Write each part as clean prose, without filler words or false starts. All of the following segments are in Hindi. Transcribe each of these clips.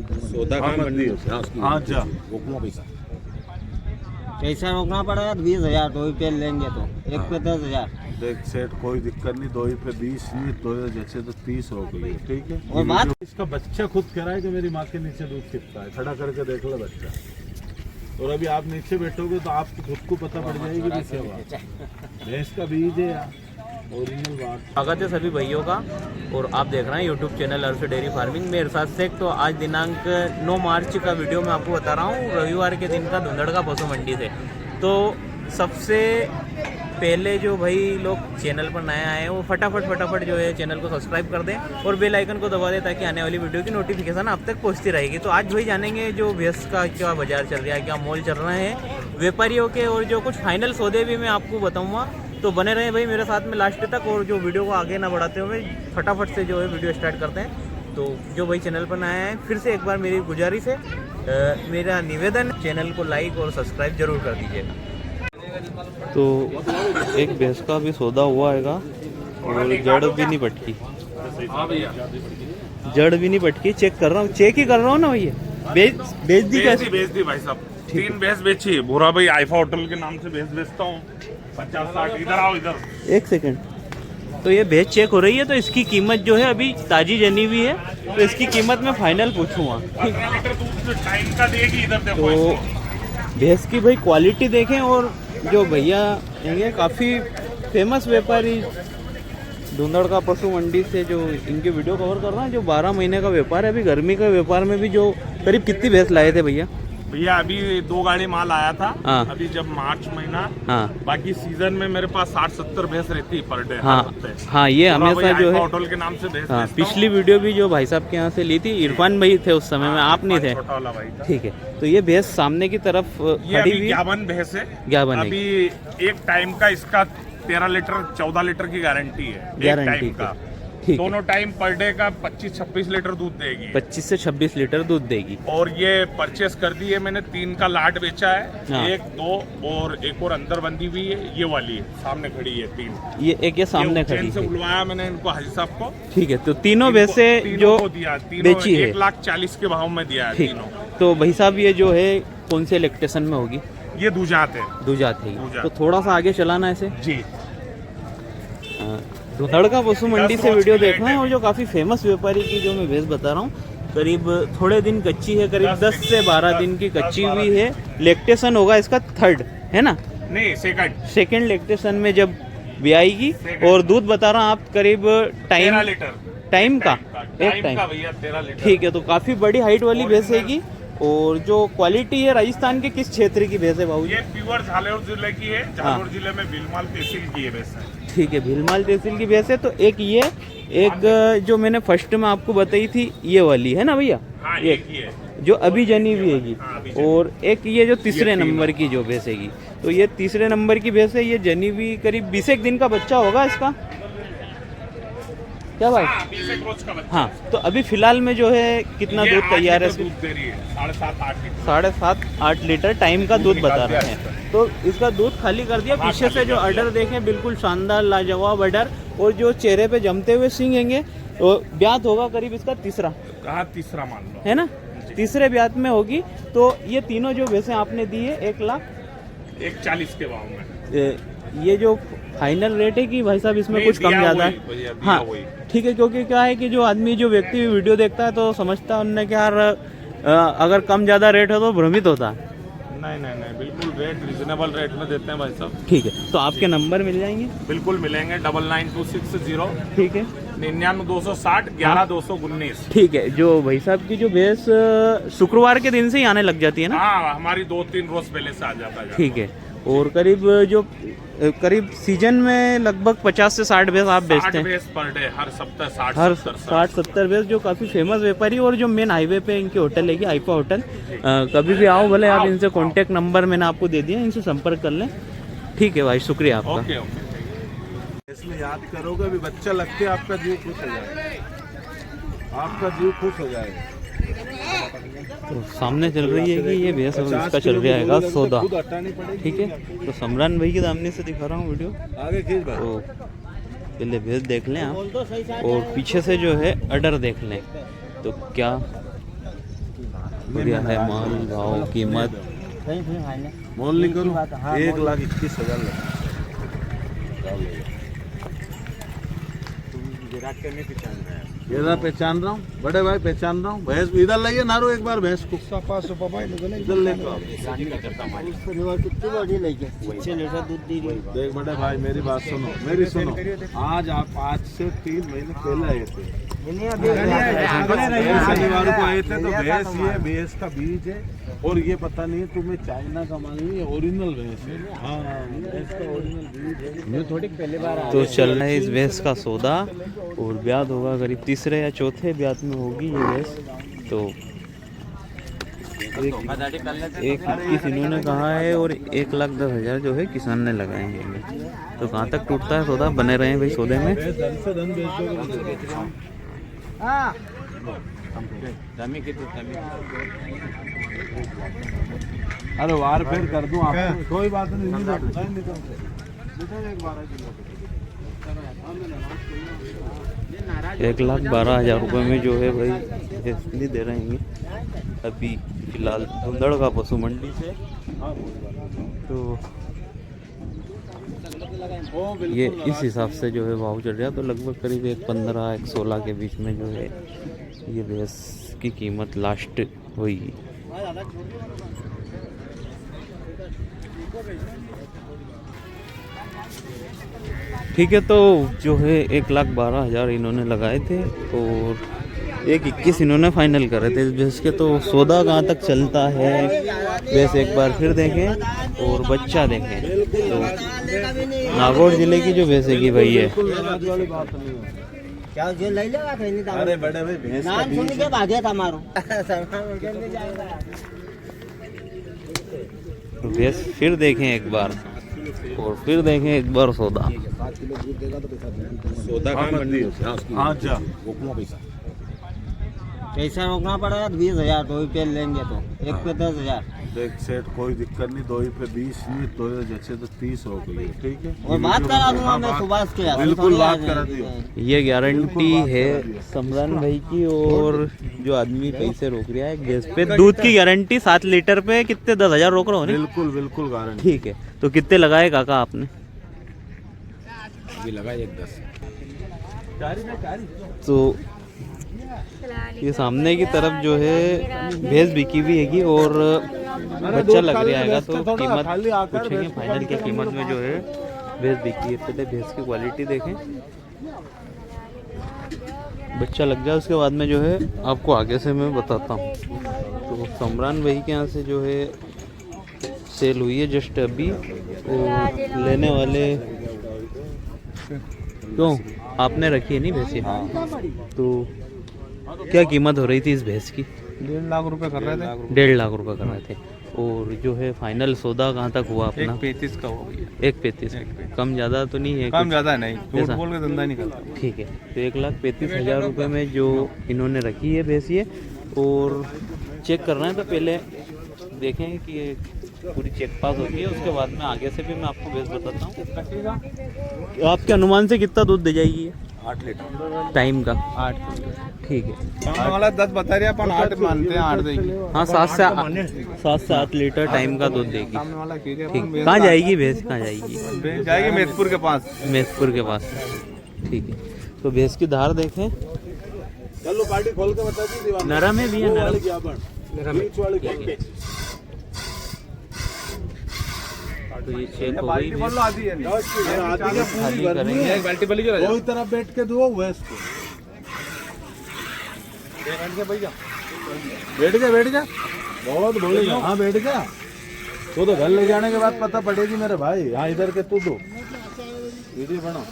सौदा काम करनी है। हाँ जा रोकना पैसा पैसा रोकना पड़ेगा 20,000 दो ही पे लेंगे तो एक पे 10,000 देख सेठ, कोई दिक्कत नहीं, 2 ही पे 20 नहीं, 2 जैसे तो 30 रोक लिए, ठीक है। और बात इसका बच्चा खुद कह रहा है कि मेरी माँ के नीचे दूध खिंचता है, खड़ा करके देख लो बच्चा। और अभी आप नीचे बैठोगे तो आपको खुद को पता पड़ जाएगी कि क्या बात, भैंस का बीज है यार, ओरिजिनल बात। स्वागत है सभी भाइयों का, और आप देख रहे हैं यूट्यूब चैनल अर्श डेयरी फार्मिंग में इरशाद शेख। तो आज दिनांक 9 मार्च का वीडियो मैं आपको बता रहा हूँ, रविवार के दिन का धुंधड़का पशु मंडी से। तो सबसे पहले जो भाई लोग चैनल पर नए आए हैं वो फटाफट जो है चैनल को सब्सक्राइब कर दें और बेल आइकन को दबा दें ताकि आने वाली वीडियो की नोटिफिकेशन आप तक पहुंचती रहेगी। तो आज भाई जानेंगे जो भैंस का क्या बाजार चल रहा है, क्या मोल चल रहे हैं व्यापारियों के, और जो कुछ फाइनल सौदे भी मैं आपको बताऊँगा। तो बने रहे भाई मेरे साथ में लास्ट तक, और जो वीडियो को आगे ना बढ़ाते हुए फटाफट से जो है वीडियो स्टार्ट करते हैं। तो जो भाई चैनल पर नया है फिर से एक बार मेरी गुजारिश है, मेरा निवेदन, चैनल को लाइक और सब्सक्राइब जरूर कर दीजिएगा। तो एक भैंस का भी सौदा हुआ हैगा और जड़ भी नहीं पटकी, जड़ भी नहीं पटकी। चेक कर रहा हूँ, चेक ही कर रहा हूँ ना भैया। बेच दी कैसे? बेच दी भाई साहब, 3 भैंस बेची। भूरा भाई आईफा होटल के नाम से भैंस बेचता हूँ, 50-60। इधर आओ इधर, एक सेकंड। तो ये भैंस चेक हो रही है, तो इसकी कीमत जो है अभी ताजी जनी हुई है, तो इसकी कीमत मैं फाइनल पूछूंगा। 15 लीटर दूध टाइम का देगी। इधर देखो तो भैंस की भाई क्वालिटी देखें, और जो भैया ये काफ़ी फेमस व्यापारी धुंधड़का पशु मंडी से जो इनके वीडियो कवर कर रहा है, जो 12 महीने का व्यापार है। अभी गर्मी का व्यापार में भी जो करीब कितनी भैंस लाए थे भैया? भैया अभी 2 गाड़ी माल आया था। हाँ। अभी जब मार्च महीना, हाँ बाकी सीजन में मेरे पास 60-70 भैंस रहती पर डे। हाँ ये हमेशा जो है होटल के नाम से भैंस हाँ, बेचता हूं। पिछली वीडियो भी जो भाई साहब के यहाँ से ली थी, इरफान भाई थे उस समय में, आप नहीं थे, छोटा वाला भाई था। ठीक है। तो ये भैंस सामने की तरफ ये खड़ी अभी हुई 51 भैंस है। 51 अभी एक टाइम का इसका 13 लीटर 14 लीटर की गारंटी है, एक गारंटी टाइम का। ठीक है। दोनों टाइम पर डे का 25-26 लीटर दूध देगी, 25 से 26 लीटर दूध देगी। और ये परचेस कर दी है मैंने। 3 का लाट बेचा है, हाँ। 1, 2 और एक और अंदर बंधी हुई है, ये वाली है सामने खड़ी है 3। ये एक ये सामने खड़ी चैन से है, बुलवाया मैंने इनको, हाजी साहब को। ठीक है। तो तीनों भैंसे जो को दिया, तीनों बेची है 1,40,000 के भाव में दिया है ठीक। तीनों। तो भाई साहब ये जो है कौन से इलेक्ट्रेशन में होगी? ये दूजात है। दूजात है। दूजात। तो थोड़ा सा आगे चलाना ऐसे। जी, धुंधड़का पशु मंडी 10 से रोज वीडियो की देखना है, रेट और जो काफ़ी फेमस व्यापारी की जो मैं भैंस बता रहा हूँ, करीब थोड़े दिन कच्ची है, करीब 10 से 12 दिन की कच्ची हुई है। लेक्टेशन होगा इसका 3rd, है ना? नहीं सेकंड लेक्टेशन में जब भी आएगी। और दूध बता रहा हूँ आप करीब 13 लीटर टाइम का, एक टाइम टाइम, का भैया 13 लीटर। ठीक है। तो काफ़ी बड़ी हाइट वाली भैंस हैगी। और जो क्वालिटी है, राजस्थान के किस क्षेत्र की भैंस है बाबू? ये प्योर झालोर जिले की है। झालोर जिले में भीलमाल तहसील की है भैंस है। ठीक है, भीलमाल तहसील की भैंस है। तो एक ये, एक जो मैंने फर्स्ट में आपको बताई थी ये वाली है ना भैया? हाँ, एक ही है जो अभी जनी हुई हैगी, हाँ, अभी जनी। और एक ये जो तीसरे नंबर की जो भैंस हैगी। तो ये तीसरे नंबर की भैंस है, ये जनी हुई करीब 20 दिन का बच्चा होगा इसका, क्या भाई? 20 रोज का बच्चा। हाँ। तो अभी फिलहाल में जो है कितना ये दूध 8 तैयार है? लीटर दूध दे रही है, 7.5-8 लीटर। 7.5-8 लीटर टाइम का दूध बता निकाल रहे दिया हैं। तो इसका दूध खाली कर दिया। पीछे से जो अडर देखें, बिल्कुल शानदार लाजवाब अडर, और जो चेहरे पे जमते हुए सींग हैंगे। तो ब्यात होगा करीब इसका तीसरा, कहा तीसरा मान लो, है ना? तीसरे ब्यात में होगी। तो ये तीनों जो भैंसें आपने दी है 1,40,000 के भाव में। ये जो फाइनल रेट है कि भाई साहब इसमें नहीं, कुछ कम दिया ज़्यादा वही, है? भैया, दिया हाँ वही। ठीक है। क्योंकि क्या है कि जो आदमी, जो व्यक्ति वीडियो देखता है तो समझता है उनने कि यार अगर कम ज़्यादा रेट है तो भ्रमित होता है। नहीं, बिल्कुल रेट रीजनेबल रेट में देते हैं भाई साहब। ठीक है। तो आपके नंबर मिल जाएंगे? बिल्कुल मिलेंगे, 992660 ठीक है, 99-260 11-219। ठीक है। जो भाई साहब की जो भैंस शुक्रवार के दिन से ही आने लग जाती है ना? हाँ, हमारी 2-3 रोज पहले से आ जाता है। ठीक है। और करीब सीजन में लगभग 50 से 60 भैंस आप बेचते हैं? 60 भैंस पर डे, हर सप्ताह 60-70 भैंस, जो काफ़ी फेमस व्यापारी, और जो मेन हाईवे पे इनकी होटल है आईफा होटल। कभी भी आओ, भले आप इनसे कांटेक्ट नंबर मैंने आपको दे दिया, इनसे संपर्क कर लें। ठीक है भाई, शुक्रिया आपका। ओके। इसमें याद करोगे, अभी बच्चा लगते आपका जीव खुश हो जाएगा, आपका जीव खुश हो जाएगा। तो सामने चल रही है कि ये भैंस इसका चल रहा हैगा सौदा, खुद हटानी पड़ेगी। ठीक है। तो समरान भाई के सामने से दिखा रहा हूँ वीडियो। आगे खींच भाई। तो पहले भैंस देख लें आप, और पीछे से जो है अडर देख लें। तो क्या बढ़िया है माल भाव कीमत। कहीं भी फाइनल मोल नहीं करूँ, हाँ, 1,21,000 लगा। ये रहा, पहचान रहा हूँ बड़े भाई, पहचान रहा हूँ। भैंस इधर लाइए नारू एक बार, भैंस को इधर लेकर आओ। कितनी बड़ी लेके 6 लीटर दूध दी रही है। देख बड़े भाई, मेरी बात सुनो, मेरी सुनो। आज से 3 महीने पहले आए थे, शनिवार को आए थे। तो भैंस, ये भैंस का बीज है और ये पता नहीं है तुम्हें चाइना का माल नहीं है, ओरिजिनल भैंस है। हाँ, भैंस का ओरिजिनल बीज है। ये थोड़ी पहली बार तो चल रहा है इस भैंस का सौदा और ब्याज होगा करीब तीसरे या चौथे ब्याज में होगी ये भैंस। तो एक 21 इन्होंने कहा है और 1,10,000 जो है किसान ने लगाए हैं। तो कहाँ तक टूटता है सौदा, बने रहे हैं भाई सौदे में। धन से धन बेच दोगे। अरे वार फेर कर दूं आपको, कोई बात नहीं। नहीं एक 1,12,000 रुपये में जो है भाई भैंस दे रहे हैं अभी फिलहाल धुंधड़ का पशु मंडी से। तो ये इस हिसाब से जो है भाव चल रहा है। तो लगभग करीब 1,15 1,16 के बीच में जो है ये भैंस की कीमत लास्ट हुई। ठीक है, तो जो है 1,12,000 इन्होंने लगाए थे और 1,21 इन्होंने फाइनल करे थे इस भैंस के। तो सौदा कहाँ तक चलता है भैंस एक बार फिर देखें और बच्चा देखें। तो नागौर जिले की जो भैंस की भाई है, क्या जो ले लेगा नहीं था। अरे बड़े भाई, भैंस का नाम सुन बीज के भागे था मारो। तो भैंस फिर देखें एक बार और फिर देखें एक बार सौदा। सौदा का मंडी है। हाँ जा, रोकना पैसा। पैसा रोकना पड़ेगा 20,000 तो ही पे लेंगे तो एक पे 10,000। देख सेठ, कोई दिक्कत नहीं। 2 पे 20 नहीं, तो जैसे तो 30 हो गई, ठीक है। और बात करा दूंगा मैं सुभाष के। बिल्कुल बात करा दियो। ये गारंटी है समरान भाई की। और जो आदमी पैसे रोक रहा है गैस पे, दूध की गारंटी 7 लीटर पे कितने 10,000 रोक रहे हो? बिल्कुल बिल्कुल गारंटी। ठीक है, तो कितने लगाए काका आपने? अभी लगा 1,10। तो ये सामने की तरफ जो है भैंस बिकी हुई हैगी और बच्चा लग रहा है। तो कीमत पूछेंगे फाइनल की कीमत में जो है भैंस बिकी है। पहले भैंस की क्वालिटी देखें, बच्चा लग जाए उसके बाद में जो है आपको आगे से मैं बताता हूँ। तो समरान भाई के यहाँ से जो है सेल हुई है जस्ट अभी। और लेने वाले क्यों आपने रखी है नहीं भैंस? हाँ। तो क्या कीमत हो रही थी इस भैंस की? 1.5 लाख रुपए कर रहे थे। 1.5 लाख रुपए कर रहे थे। और जो है फाइनल सौदा कहाँ तक हुआ अपना? 1.35 का हो गया। 1.35। कम ज़्यादा तो नहीं है? कम ज़्यादा नहीं, झूठ ऐसा? बोल के धंधा नहीं करता। ठीक है, तो 1,35,000 रुपये में जो इन्होंने रखी है भैंस ये। और चेक करना है तो पहले देखें कि ये पूरी चेक पास होती है, उसके बाद में आगे से भी मैं आपको भैंस बताता हूँ। आपके अनुमान से कितना दूध दे जाएगी ये? 8 लीटर टाइम का 8 ठीक है। सामने वाला 10 बता रहा है, अपन 8 मानते हैं, 8 देंगे। हाँ, 7 से 8 लीटर टाइम का दूध देगी। सामने वाला कह रहा है, ठीक, अपन कहाँ जाएगी भैंस? कहाँ जाएगी? भैंस जाएगी मेदपुर के पास। मेदपुर के पास। ठीक है, तो भैंस की धार देखें। चलो पार्टी खोल के बता दी दीवार। नरम है भी है, नरम। बीच वाले क्या? तो ये चेक हो गई भैंस। आधी है आधी पूरी भरनी है। एक बाल्टी बली जो दो ही तरफ बैठ के दो भैंस को। बैठ जा बहुत बोले। हाँ बैठ जा। तो घर ले जाने के बाद पता पड़ेगी मेरे भाई। यहाँ इधर के तू दो वीडियो बनो।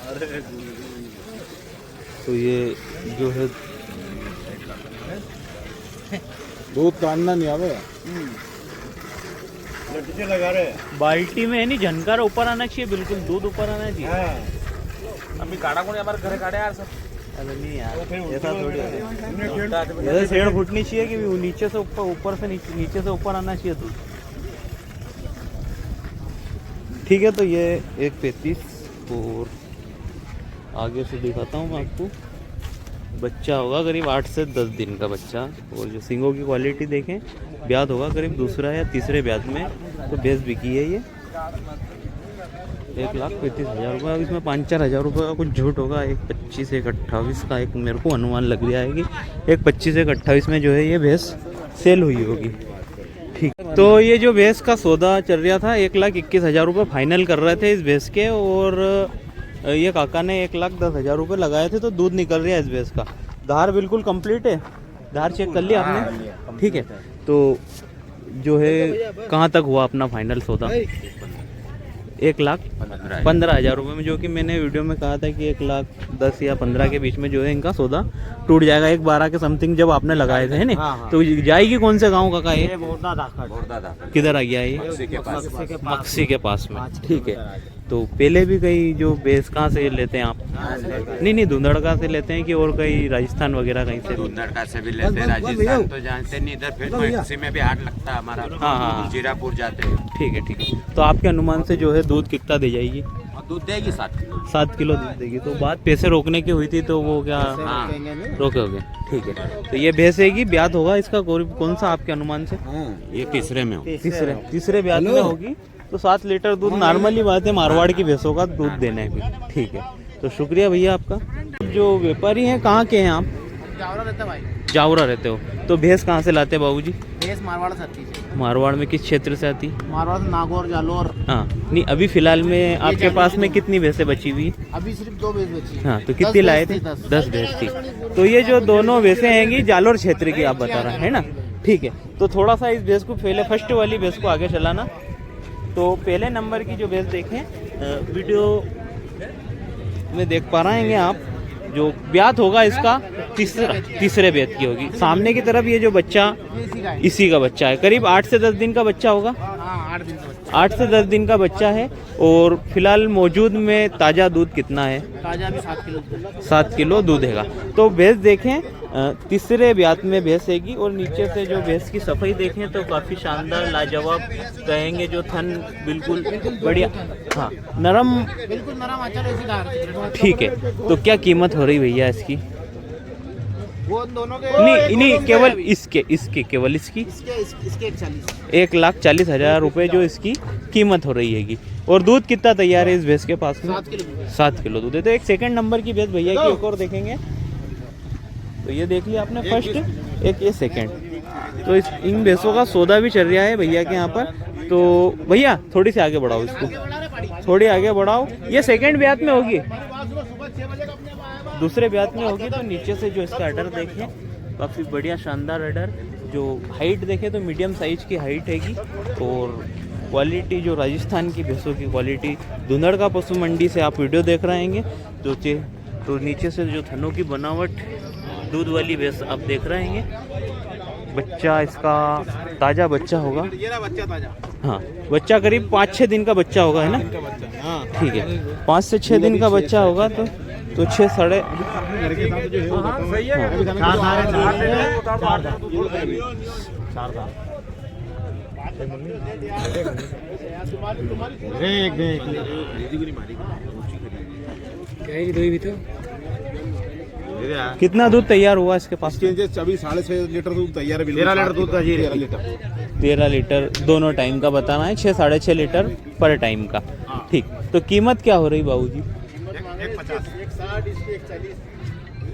अरे तो ये जो है दूध काटना नहीं आवे। लगा रहे बाल्टी में है नहीं, झनकार ऊपर आना चाहिए, बिल्कुल दूध ऊपर आना चाहिए। अभी काढ़ा कौन हमारे घर काढ़े यार सब। अरे नहीं यार, ऐसा थोड़ी होता है। ऐसे सेड़ फूटनी चाहिए कि नीचे से ऊपर से नीचे से ऊपर आना चाहिए दूध। ठीक है, तो ये 1.35 और आगे से दिखाता हूँ मैं आपको। बच्चा होगा करीब 8 से 10 दिन का बच्चा। और जो सींगों की क्वालिटी देखें, ब्यात होगा करीब दूसरा या तीसरे ब्यात में तो भैंस बिकी है ये 1,35,000 रुपये। अब इसमें 5-4 हज़ार रुपये का कुछ झूठ होगा। एक 25 एक 28 का एक मेरे को अनुमान लग रहा है कि एक 25 एक 28 में जो है ये भैंस सेल हुई होगी। ठीक, तो ये जो भैंस का सौदा चल रहा था 1,21,000 रुपये फाइनल कर रहे थे इस भैंस के। और ये काका ने 1,10,000 रुपये लगाए थे। तो दूध निकल रहा है इस भैंस का। धार बिल्कुल कंप्लीट है, धार चेक कर लिया आपने? ठीक है, तो जो है कहाँ तक हुआ अपना फाइनल सौदा? 1,15,000 रुपये में, जो कि मैंने वीडियो में कहा था कि 1,10,000 या 15 के बीच में जो है इनका सौदा टूट जाएगा। 1,12 के समथिंग जब आपने लगाए थे, है नहीं? हाँ, हाँ। तो जाएगी कौन से गांव का ये? बोरदा किधर आ गया ये? मक्सी के पास में। ठीक है, तो पहले भी कहीं जो बेस कहाँ से लेते हैं आप? नहीं, धुंधड़का से लेते हैं कि और कहीं राजस्थान वगैरह कहीं से? धुंधड़का से भी लेते हैं, राजस्थान तो जानते नहीं, इधर फिर मक्सी में भी हाट लगता है हमारा। हाँ। जीरापुर जाते हैं। ठीक है। तो आपके अनुमान से जो है दूध कितना दे जाएगी? दूध देगी 7 किलो दूध देगी। तो बात पैसे रोकने की हुई थी, तो वो क्या रोकोगे? ठीक है, तो ये भैंस हैगी, ब्यात होगा इसका कौन सा आपके अनुमान से? ये तीसरे में हो। तीसरे ब्यात में होगी। तो 7 लीटर दूध नॉर्मली बात है मारवाड़ की भैंसों का दूध देने की। ठीक है, तो शुक्रिया भैया आपका। जो व्यापारी हैं कहाँ के हैं आप? जावरा रहता भाई। जावरा रहते हो। तो भैंस कहाँ से लाते हैं बाबूजी? भैंस मारवाड़ से आती है। मारवाड़ में किस क्षेत्र से आती? मारवाड़ से नागौर, जालोर। हाँ, नहीं अभी फिलहाल में आपके पास में कितनी भैंसें बची हुई? अभी सिर्फ 2 भैंस बची है। हाँ, तो कितनी लाए थे? 10 भैंस थी। तो ये जो दोनों भैंसें हैंगी जालोर क्षेत्र की आप बता रहे हैं ना? ठीक है, तो थोड़ा सा इस भैंस को पहले फर्स्ट वाली भैंस को आगे चलाना। तो पहले नंबर की जो भैंस देखें वीडियो में देख पा रहे हैं आप, जो ब्यात होगा इसका तीसरे ब्यात की होगी। सामने की तरफ ये जो बच्चा इसी का बच्चा है, करीब 8 से 10 दिन का बच्चा होगा। 8 से 10 दिन का बच्चा है। और फिलहाल मौजूद में ताज़ा दूध कितना है? ताजा भी 7 किलो दूध हैगा। तो भैंस देखें तीसरे ब्यात में भैंस हैगी। और नीचे से जो भैंस की सफाई देखें तो काफ़ी शानदार लाजवाब कहेंगे। जो थन बिल्कुल बढ़िया, हाँ नरम, बिल्कुल नरम आचार ऐसी धार। ठीक है, तो क्या कीमत हो रही भैया इसकी? वो दोनों के नहीं केवल इसके केवल इसकी इसके 1,40,000 रुपये जो इसकी कीमत हो रही हैगी। और दूध कितना तैयार है इस भैंस के पास में? 7 किलो दूध है। तो एक सेकंड नंबर की भैंस भैया की एक और देखेंगे। तो ये देख लिया आपने फर्स्ट, एक ये सेकंड। तो इन भैंसों का सौदा भी चल रहा है भैया के यहाँ पर। तो भैया थोड़ी सी आगे बढ़ाओ इसको, थोड़ी आगे बढ़ाओ। ये सेकंड ब्यात में होगी, दूसरे ब्यात में होगी। तो नीचे से जो इसका अडर देखें काफ़ी बढ़िया शानदार अडर। जो हाइट देखें तो मीडियम साइज की हाइट हैगी। और क्वालिटी जो राजस्थान की भैंसों की क्वालिटी, धुंधड़का पशु मंडी से आप वीडियो देख रहे हैं। तो नीचे से जो थनों की बनावट, दूध वाली भैंस आप देख रहे हैं। बच्चा इसका ताज़ा बच्चा होगा। हाँ, बच्चा करीब 5-6 दिन का बच्चा होगा, है ना? ठीक है, 5 से 6 दिन का बच्चा होगा। तो 6 साढ़े कितना दूध तैयार हुआ इसके पास? 6.5 लीटर दूध तैयार है। 13 लीटर दूध का 13 लीटर दोनों टाइम का बताना है। 6-6.5 लीटर पर टाइम का। ठीक, तो कीमत क्या हो रही बाबूजी? 1,60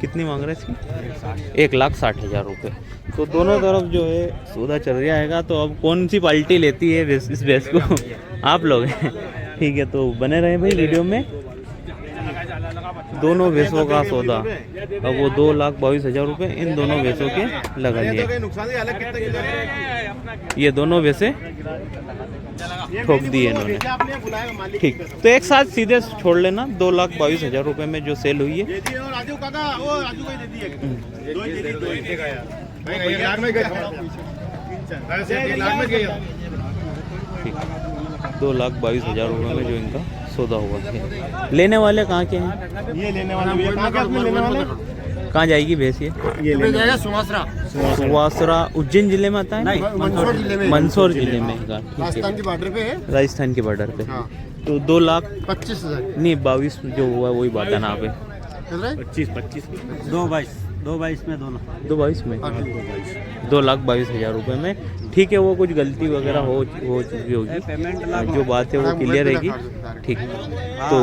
कितनी मांग रहे हैं इसकी? 1,60,000 रुपये। तो दोनों तरफ जो है सौदा चल रहा है। तो अब कौन सी पार्टी लेती है इस भैंस को? आप लोग हैं। ठीक है, तो बने रहे भाई वीडियो में। दोनों भैंसों का सौदा अब वो 2,22,000 रुपये इन दोनों भैंसों के लगा लिए। ये दोनों भैंसें ठोक दिए इन्होंने। ठीक, तो एक साथ सीधे छोड़ लेना। 2,22,000 रुपये में जो सेल हुई है। ठीक, 2,22,000 रुपये में जो इनका सौदा हुआ है। लेने वाले कहाँ के हैं? ये लेने वाले कहाँ जाएगी भैंस ये? सुवासरा उज्जैन जिले में आता है? नहीं, मंदसौर जिले में। राजस्थान के बॉर्डर पे है। राजस्थान के बॉर्डर पे। हाँ। तो 2,25,000 नहीं 22 जो हुआ वही बात है ना पे। 25 2,22 222 में दोनों। 222 में 2,22,000 रुपये में। ठीक है, वो कुछ गलती वगैरह हो चुकी होगी, जो बात है वो क्लियर रहेगी। ठीक, तो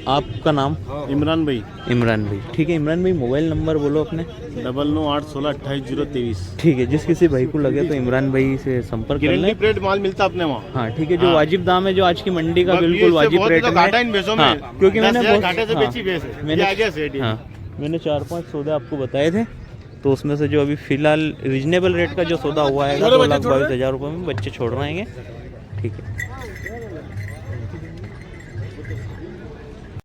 आपका नाम? इमरान भाई। इमरान भाई, ठीक है। इमरान भाई मोबाइल नंबर बोलो अपने। 9981628023। ठीक है, जिस किसी भाई को लगे तो इमरान भाई से संपर्क कर गारंटी लें। प्लेट माल मिलता अपने वहाँ। हाँ ठीक है, जो वाजिब दाम है, जो आज की मंडी का बिल्कुल वाजिब रेट में। घाटा इन भैंसों में। हाँ, क्योंकि मैंने घाटे से बेची भैंस है। मैंने ये आ गया सेट। हाँ, मैंने 4-5 सौदे आपको बताए थे, तो उसमें से जो अभी फिलहाल रीजनेबल रेट का जो सौदा हुआ है 2,22,000 रुपये में बच्चे छोड़ रहे हैं। ठीक है।